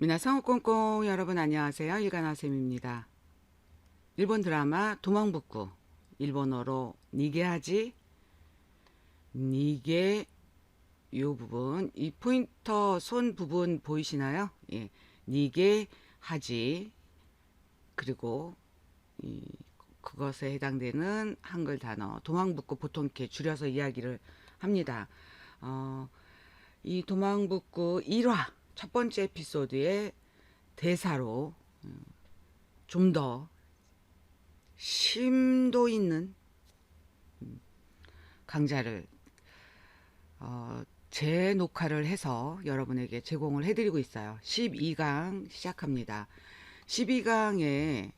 미나상 꽁꽁 여러분 안녕하세요. 일간아쌤입니다. 일본 드라마 도망북구 일본어로 니게하지 니게 요 부분 이 포인터 손 부분 보이시나요? 예, 니게하지 그리고 이 그것에 해당되는 한글 단어 도망북구 보통 이렇게 줄여서 이야기를 합니다. 어, 이 도망북구 1화 첫 번째 에피소드의 대사로 좀 더 심도 있는 강좌를 재녹화를 해서 여러분에게 제공을 해드리고 있어요. 12강 시작합니다. 12강에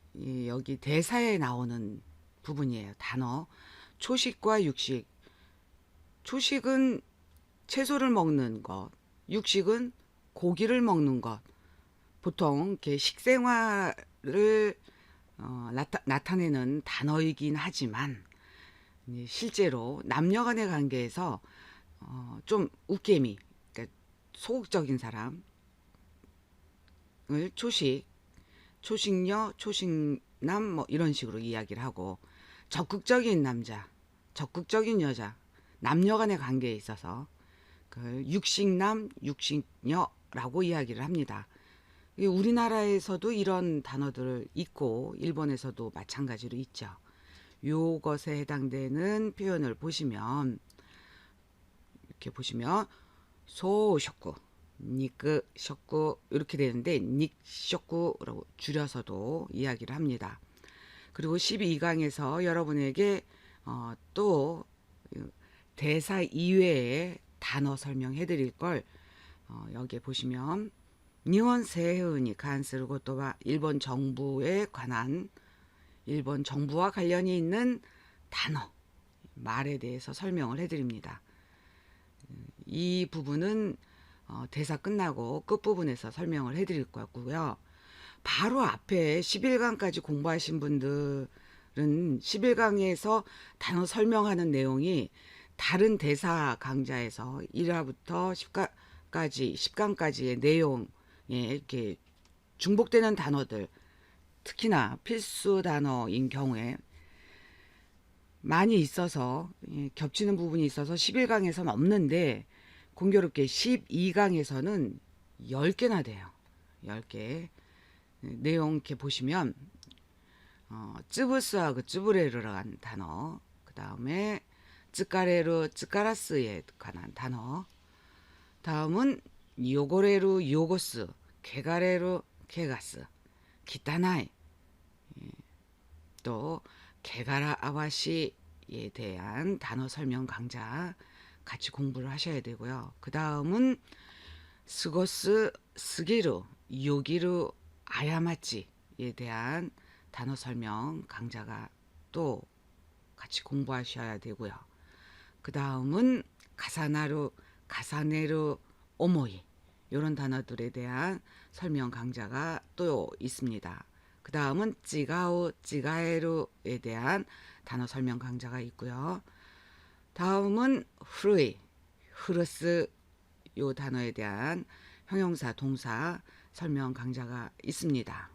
여기 대사에 나오는 부분이에요. 단어 초식과 육식. 초식은 채소를 먹는 것, 육식은 고기를 먹는 것. 보통 이렇게 식생활을 나타내는 단어이긴 하지만 실제로 남녀간의 관계에서 좀 웃개미, 그러니까 소극적인 사람을 초식, 초식녀, 초식남 뭐 이런 식으로 이야기를 하고 적극적인 남자, 적극적인 여자, 남녀간의 관계에 있어서 그 육식남, 육식녀라고 이야기를 합니다. 우리나라에서도 이런 단어들 있고 일본에서도 마찬가지로 있죠. 요것에 해당되는 표현을 보시면 이렇게 보시면 소쇼쿠, 니크 쇼쿠 이렇게 되는데 닉쇼쿠라고 줄여서도 이야기를 합니다. 그리고 12강에서 여러분에게 또 대사 이외에 단어 설명해 드릴 걸 여기에 보시면 일본 세훈이 간스를 고토와 일본 정부에 관한 일본 정부와 관련이 있는 단어 말에 대해서 설명을 해드립니다. 이 부분은 대사 끝나고 끝부분에서 설명을 해드릴 거고요. 바로 앞에 11강까지 공부하신 분들은 11강에서 단어 설명하는 내용이 다른 대사 강좌에서 1화부터 10강까지의 내용 이렇게 중복되는 단어들 특히나 필수 단어인 경우에 많이 있어서 겹치는 부분이 있어서 11강에서는 없는데 공교롭게 12강에서는 10개나 돼요. 10개 내용 이렇게 보시면 쯔부스하고 쯔부레르라는 단어 그 다음에 쯔까레르 쯔까라스에 관한 단어 다음은 요고레르 요고스 개가레르 개가스 기타나이 또 개가라 아와시에 대한 단어 설명 강좌 같이 공부를 하셔야 되고요. 그 다음은 스고스 스기루 요기루 아야마치에 대한 단어 설명 강좌가 또 같이 공부하셔야 되고요. 그 다음은 가사나루 가사네루 오모이 이런 단어들에 대한 설명 강좌가 또 있습니다. 그 다음은 찌가우 찌가에루에 대한 단어 설명 강좌가 있고요. 다음은 후르이 흐르스 요 단어에 대한 형용사 동사 설명 강좌가 있습니다.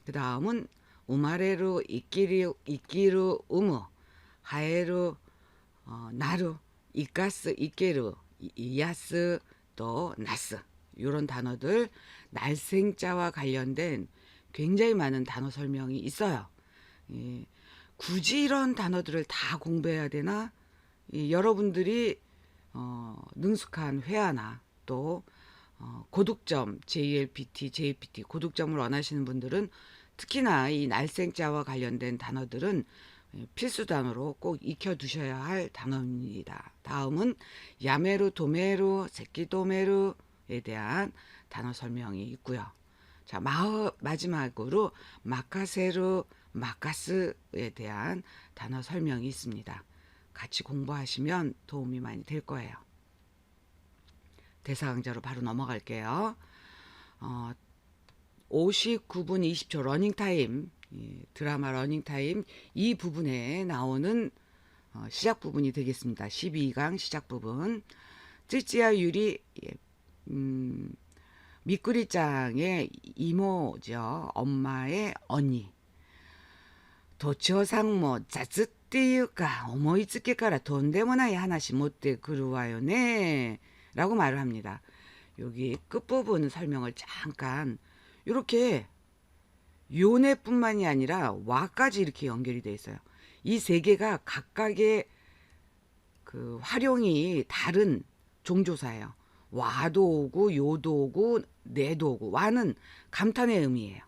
그 다음은 우마레루 이끼루 우무 하에루 나루 이까스 이케루 이야스 또 나스 이런 단어들 날생자와 관련된 굉장히 많은 단어 설명이 있어요. 굳이 이런 단어들을 다 공부해야 되나? 여러분들이 능숙한 회화나 또 고득점 JLPT, JPT 고득점을 원하시는 분들은 특히나 이 날생자와 관련된 단어들은 필수 단어로 꼭 익혀두셔야 할 단어입니다. 다음은 야메루, 도메루, 세키도메루에 대한 단어 설명이 있고요. 자, 마지막으로 마카세루, 마카스에 대한 단어 설명이 있습니다. 같이 공부하시면 도움이 많이 될 거예요. 대사 강좌로 바로 넘어갈게요. 59분 20초 러닝타임 드라마 러닝타임 이 부분에 나오는 시작 부분이 되겠습니다. 12강 시작 부분 쯔찌야 유리 미꾸리짱의 이모죠. 엄마의 언니. 도치오상모 자츠っていうか思いつきからとんでもない話持ってくるわよね라고 말을 합니다. 여기 끝부분 설명을 잠깐 이렇게 요네뿐만이 아니라 와까지 이렇게 연결이 돼 있어요. 이 세 개가 각각의 그 활용이 다른 종조사예요. 와도 오고 요도 오고 내도 오고. 와는 감탄의 의미예요.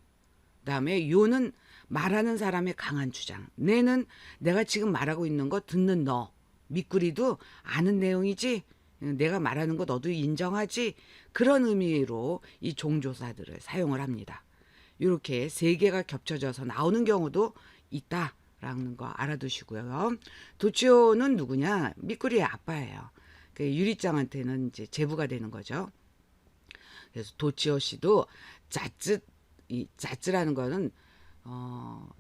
그다음에 요는 말하는 사람의 강한 주장. 내는 내가 지금 말하고 있는 거 듣는 너. 미꾸리도 아는 내용이지. 내가 말하는 거 너도 인정하지. 그런 의미로 이 종조사들을 사용을 합니다. 이렇게 세 개가 겹쳐져서 나오는 경우도 있다라는 거 알아두시고요. 도치오는 누구냐? 미꾸리의 아빠예요. 그 유리짱한테는 이제 제부가 되는 거죠. 그래서 도치오 씨도 자쯔, 이 자쯔라는 거는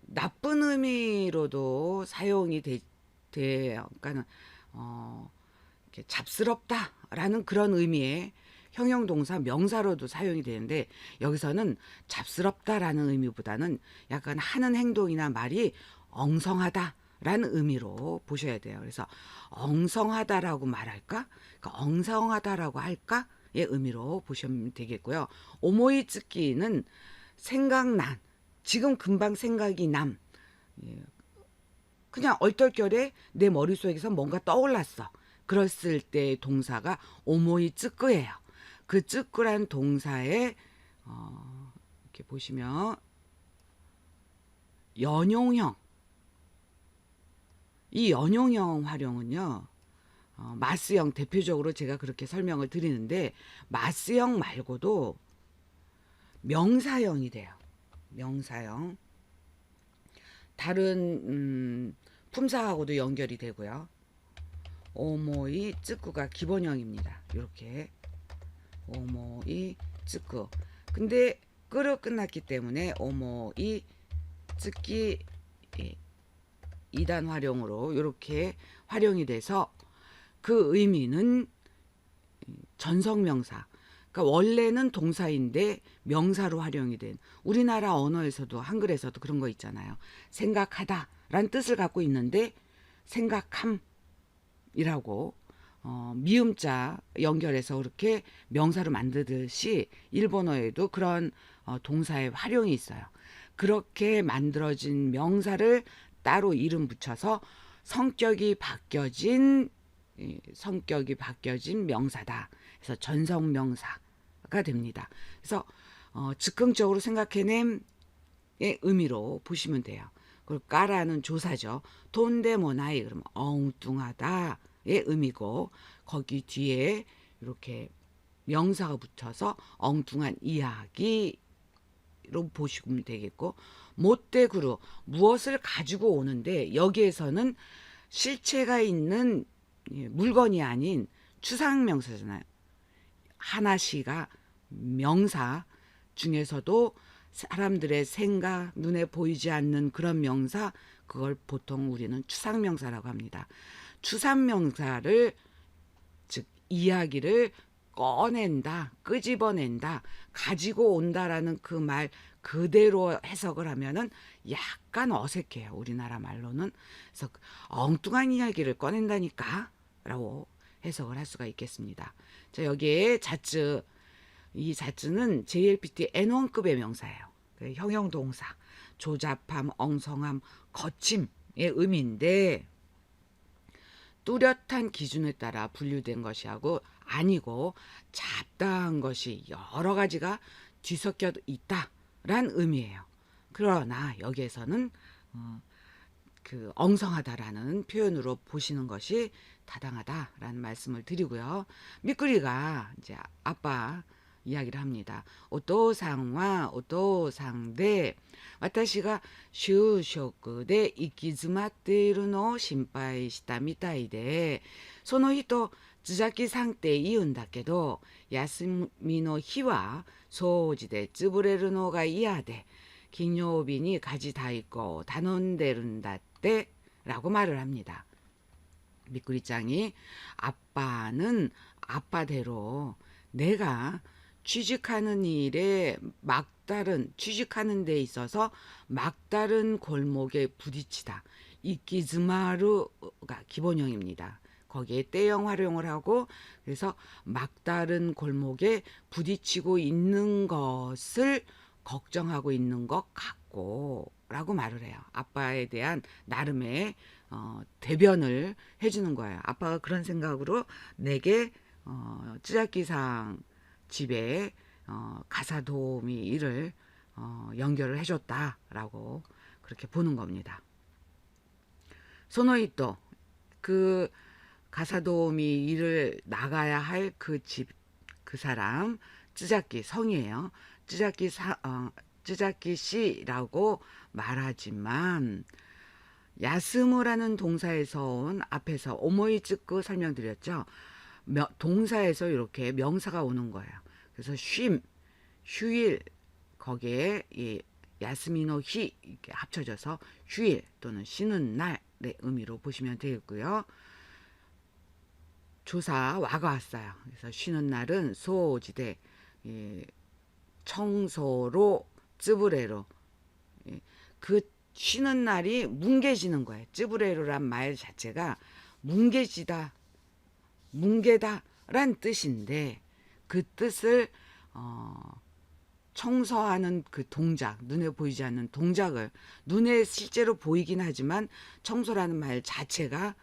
나쁜 의미로도 사용이 그러니까는 이렇게 잡스럽다라는 그런 의미의 형용동사 명사로도 사용이 되는데 여기서는 잡스럽다라는 의미보다는 약간 하는 행동이나 말이 엉성하다라는 의미로 보셔야 돼요. 그래서 엉성하다라고 말할까? 그러니까 엉성하다라고 할까의 의미로 보시면 되겠고요. 오모이츠키는 생각난, 지금 금방 생각이 남, 그냥 얼떨결에 내 머릿속에서 뭔가 떠올랐어. 그랬을 때 동사가 오모이츠쿠예요. 그 쯔꾸란 동사에 이렇게 보시면 연용형, 이 연용형 활용은요, 마스형 대표적으로 제가 그렇게 설명을 드리는데 마스형 말고도 명사형이 돼요. 명사형. 다른 품사하고도 연결이 되고요. 오모이 쯔꾸가 기본형입니다. 이렇게 오모이 쯔꾸. 근데 끄로 끝났기 때문에 오모이 쯔끼 2단 활용으로 이렇게 활용이 돼서 그 의미는 전성명사. 그러니까 원래는 동사인데 명사로 활용이 된, 우리나라 언어에서도 한글에서도 그런 거 있잖아요. 생각하다라는 뜻을 갖고 있는데 생각함이라고 미음자 연결해서 그렇게 명사로 만들듯이 일본어에도 그런 동사의 활용이 있어요. 그렇게 만들어진 명사를 따로 이름 붙여서 성격이 바뀌어진 명사다. 그래서 전성명사가 됩니다. 그래서 즉흥적으로 생각해냄의 의미로 보시면 돼요. 그리고 까라는 조사죠. 돈데모나이, 그러면 엉뚱하다의 의미고, 거기 뒤에 이렇게 명사가 붙여서 엉뚱한 이야기로 보시면 되겠고, 못대구루, 무엇을 가지고 오는데 여기에서는 실체가 있는 물건이 아닌 추상명사잖아요. 하나시가 명사 중에서도 사람들의 생각, 눈에 보이지 않는 그런 명사, 그걸 보통 우리는 추상명사라고 합니다. 추상명사를, 즉 이야기를 꺼낸다, 끄집어낸다, 가지고 온다라는 그 말 그대로 해석을 하면은 약간 어색해요. 우리나라 말로는. 그래서 엉뚱한 이야기를 꺼낸다니까 라고 해석을 할 수가 있겠습니다. 자, 여기에 자쯔, 이 자쯔는 JLPT N1급의 명사예요. 형용동사, 조잡함, 엉성함, 거침의 의미인데 뚜렷한 기준에 따라 분류된 것이 하고 아니고 잡다한 것이 여러 가지가 뒤섞여 있다란 의미예요. 그러나 여기에서는 그 엉성하다라는 표현으로 보시는 것이 타당하다라는 말씀을 드리고요. 미꾸리가 이제 아빠 이야기를 합니다. 오토상와 오토상で 私が就職で行き詰まっているのを心配したみたいで、その人津崎さんって言うんだけど、休みの日は掃除で潰れるのが嫌で金曜日に家事代行を頼んでるんだって라고 말을 합니다. 미꾸리짱이 아빠는 아빠대로 내가 취직하는 일에 막다른 취직하는 데 있어서 막다른 골목에 부딪히다. 이끼즈마루가 기본형입니다. 거기에 때형 활용을 하고 그래서 막다른 골목에 부딪히고 있는 것을 걱정하고 있는 것 같고 라고 말을 해요. 아빠에 대한 나름의 대변을 해주는 거예요. 아빠가 그런 생각으로 내게 쯔자키상 집에 가사 도우미 일을 연결을 해줬다라고 그렇게 보는 겁니다. 소노이또 그 가사 도우미 일을 나가야 할 그 집, 그 사람 쯔자키 성이에요. 쯔자키 씨라고 말하지만 야스무라는 동사에서 온 앞에서 오모이츠쿠 설명드렸죠. 동사에서 이렇게 명사가 오는 거예요. 그래서 휴일 거기에 이 야스미노 히 이렇게 합쳐져서 휴일 또는 쉬는 날의 의미로 보시면 되겠고요. 조사 와가 왔어요. 그래서 쉬는 날은 소지대 청소로 쯔부레로 그 쉬는 날이 뭉개지는 거예요. 쯔부레로란 말 자체가 뭉개지다, 뭉개다란 뜻인데 그 뜻을 청소하는 그 동작, 눈에 보이지 않는 동작을 눈에 실제로 보이긴 하지만 청소라는 말 자체가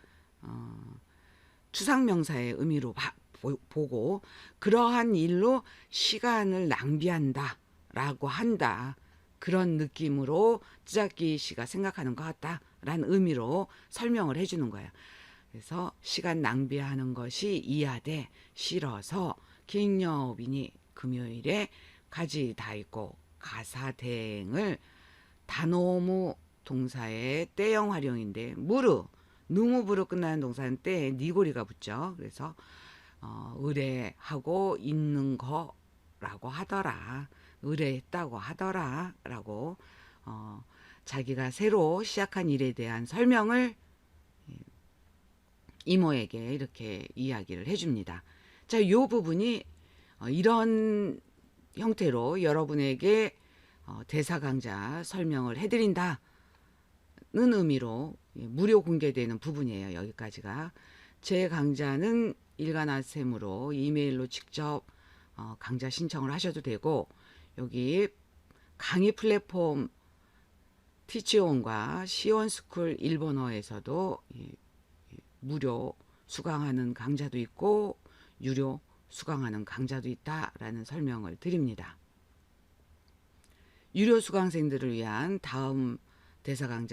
추상명사의 의미로 보고 그러한 일로 시간을 낭비한다 라고 한다. 그런 느낌으로 쯔자키 씨가 생각하는 것 같다라는 의미로 설명을 해주는 거예요. 그래서 시간 낭비하는 것이 이해돼 싫어서 긴요빈이 금요일에 가지 다 있고 가사 대행을 다노무 동사의 때형 활용인데 무르 누무부로 끝나는 동사는 때에 니고리가 붙죠. 그래서 의뢰하고 있는 거라고 하더라. 의뢰했다고 하더라 라고 자기가 새로 시작한 일에 대한 설명을 이모에게 이렇게 이야기를 해줍니다. 자, 이 부분이 이런 형태로 여러분에게 대사 강좌 설명을 해드린다는 의미로 무료 공개되는 부분이에요. 여기까지가. 제 강좌는 일간아셈으로 이메일로 직접 강좌 신청을 하셔도 되고 여기 강의 플랫폼 티치온과 시온스쿨 일본어에서도 무료 수강하는 강좌도 있고 유료 수강하는 강좌도 있다라는 설명을 드립니다. 유료 수강생들을 위한 다음 대사 강좌